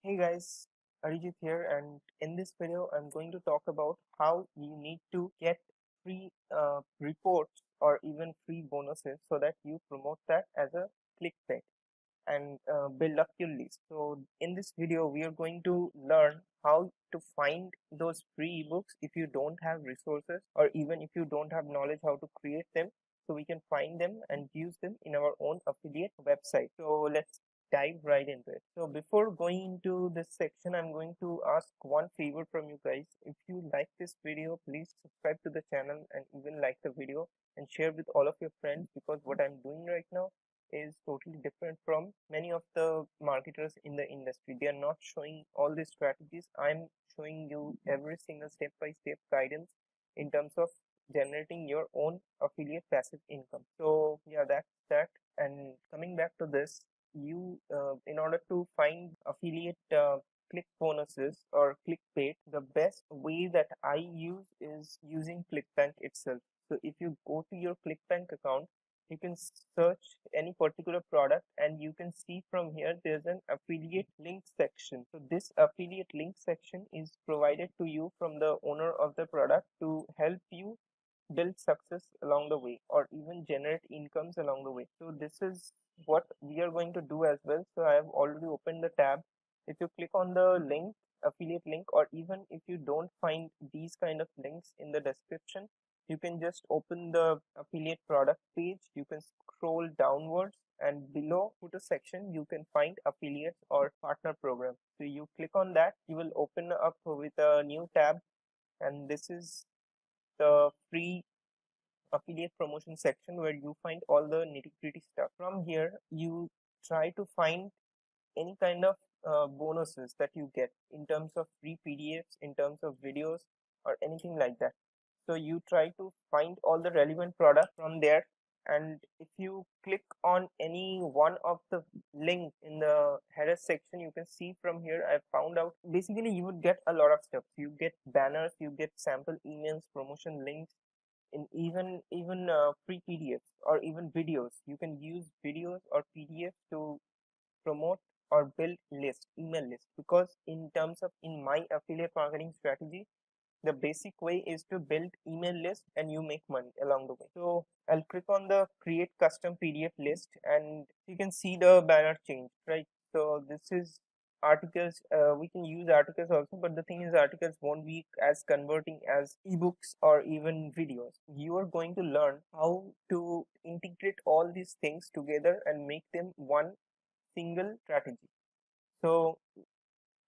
Hey guys, Arijit here, and in this video, I'm going to talk about how you need to get free reports or even free bonuses so that you promote that as a clickbait and build up your list. So, in this video, we are going to learn how to find those free ebooks if you don't have resources or even if you don't have knowledge how to create them. So, we can find them and use them in our own affiliate website. So, let's dive right into it. So before going into this section, I'm going to ask one favor from you guys. If you like this video, please subscribe to the channel and even like the video and share with all of your friends, because what I'm doing right now is totally different from many of the marketers in the industry. They are not showing all these strategies. I'm showing you every single step-by-step guidance in terms of generating your own affiliate passive income. So yeah, that's that. And coming back to this, you in order to find affiliate click bonuses or clickbait, the best way that I use is using ClickBank itself. So if you go to your ClickBank account, you can search any particular product and you can see from here there's an affiliate link section. So this affiliate link section is provided to you from the owner of the product to help you build success along the way or even generate incomes along the way. So this is what we are going to do as well. So I have already opened the tab. If you click on the link, affiliate link, or even if you don't find these kind of links in the description, you can just open the affiliate product page. You can scroll downwards and below footer section you can find affiliates or partner program. So you click on that, you will open up with a new tab, and this is the free affiliate promotion section where you find all the nitty-gritty stuff. From here, you try to find any kind of bonuses that you get in terms of free PDFs, in terms of videos, or anything like that. So you try to find all the relevant products from there, and if you click on any one of the link in the header section, you can see from here I found out basically you would get a lot of stuff. You get banners, you get sample emails, promotion links, in even free PDFs or even videos. You can use videos or PDFs to promote or build email list, because in terms of in my affiliate marketing strategy, the basic way is to build email list and you make money along the way. So I'll click on the create custom PDF list and you can see the banner change, right? So this is articles. We can use articles also, but the thing is articles won't be as converting as ebooks or even videos. You are going to learn how to integrate all these things together and make them one single strategy. So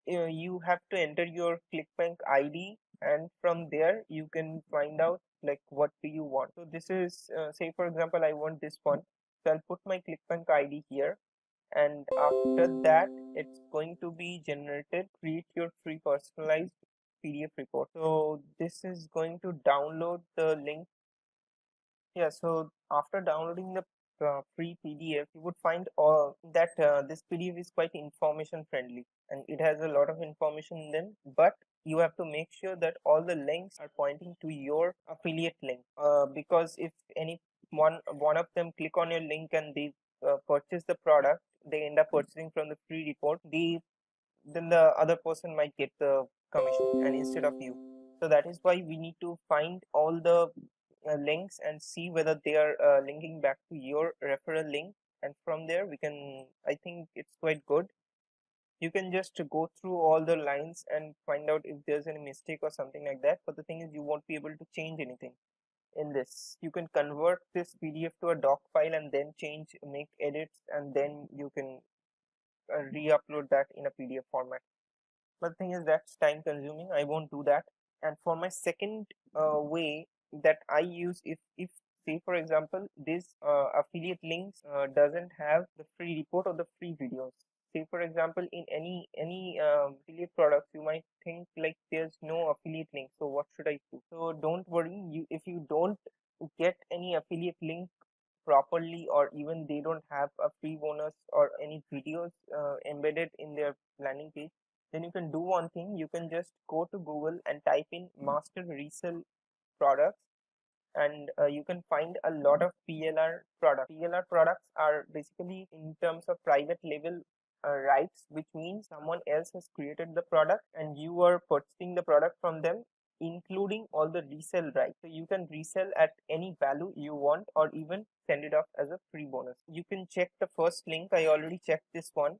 you have to enter your ClickBank ID, and from there you can find out like what do you want. So this is say for example I want this one, so I'll put my ClickBank ID here, and after that it's going to be generated create your free personalized PDF report. So this is going to download the link. Yeah, so after downloading the free PDF, you would find that this PDF is quite information friendly and it has a lot of information in them, but you have to make sure that all the links are pointing to your affiliate link. Because if any one of them click on your link and they purchase the product, they end up purchasing from the free report. Then the other person might get the commission and instead of you. So that is why we need to find all the links and see whether they are linking back to your referral link, and from there we can, I think it's quite good. You can just go through all the lines and find out if there's any mistake or something like that, but the thing is you won't be able to change anything in this. You can convert this PDF to a doc file and then change, make edits, and then you can re-upload that in a PDF format. But the thing is that's time consuming. I won't do that. And for my second way that I use, if say for example this affiliate links doesn't have the free report or the free videos. Say for example in any affiliate products you might think like there's no affiliate link, so what should I do? So don't worry, you if you don't get any affiliate link properly, or even they don't have a free bonus or any videos embedded in their landing page, then you can do one thing. You can just go to Google and type in master resell products, and you can find a lot of PLR products. PLR products are basically in terms of private label rights, which means someone else has created the product and you are purchasing the product from them, including all the resale rights. So you can resell at any value you want or even send it off as a free bonus. You can check the first link. I already checked this one.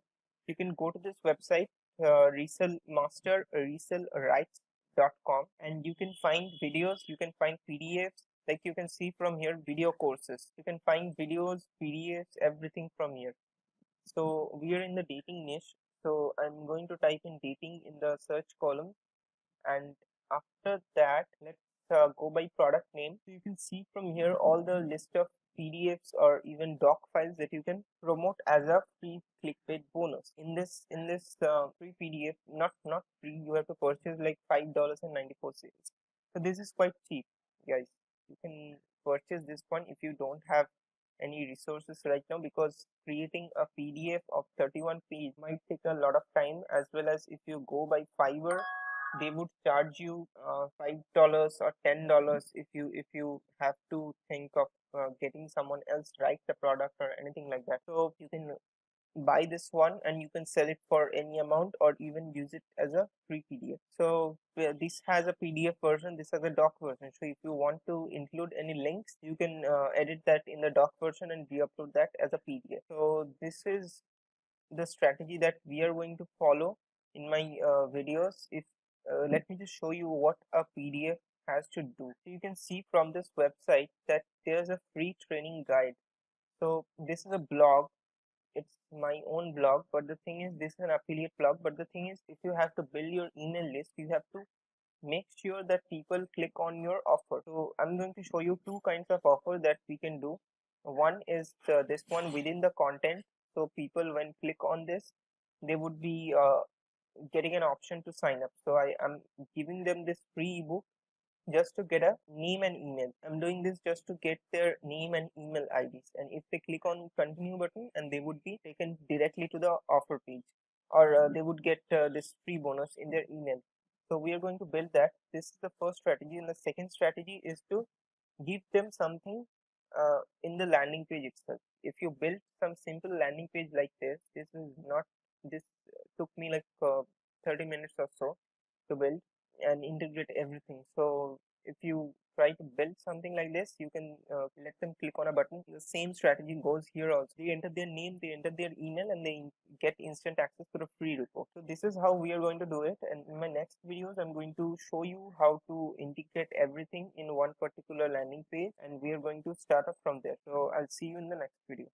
You can go to this website, resell master resell rights.com, and you can find videos, you can find PDFs, like you can see from here, video courses. You can find videos, PDFs, everything from here. So we are in the dating niche. So I'm going to type in dating in the search column, and after that, let's go by product name. So you can see from here all the list of PDFs or even doc files that you can promote as a free clickbait bonus. In this free PDF, not free, you have to purchase like $5.94. So this is quite cheap, guys. You can purchase this one if you don't have any resources right now, because creating a PDF of 31 page might take a lot of time, as well as if you go by Fiverr, they would charge you $5 or $10 if you have to think of getting someone else write the product or anything like that. So you can buy this one and you can sell it for any amount or even use it as a free PDF. So this has a PDF version, this has a doc version. So if you want to include any links, you can edit that in the doc version and re-upload that as a PDF. So this is the strategy that we are going to follow in my videos. If let me just show you what a PDF has to do. So you can see from this website that there's a free training guide. So this is a blog, it's my own blog, but the thing is, this is an affiliate blog. But the thing is, if you have to build your email list, you have to make sure that people click on your offer. So I'm going to show you two kinds of offer that we can do. One is this one within the content. So people, when click on this, they would be getting an option to sign up. So I am giving them this free ebook just to get a name and email. I'm doing this just to get their name and email IDs, and if they click on continue button, and they would be taken directly to the offer page, or they would get this free bonus in their email. So we are going to build that. This is the first strategy, and the second strategy is to give them something in the landing page itself. If you build some simple landing page like this is not, this took me like 30 minutes or so to build and integrate everything. So if you try to build something like this, you can let them click on a button. The same strategy goes here also. They enter their name, they enter their email, and they get instant access to the free report. So this is how we are going to do it, and in my next videos I'm going to show you how to integrate everything in one particular landing page, and we are going to start up from there. So I'll see you in the next video.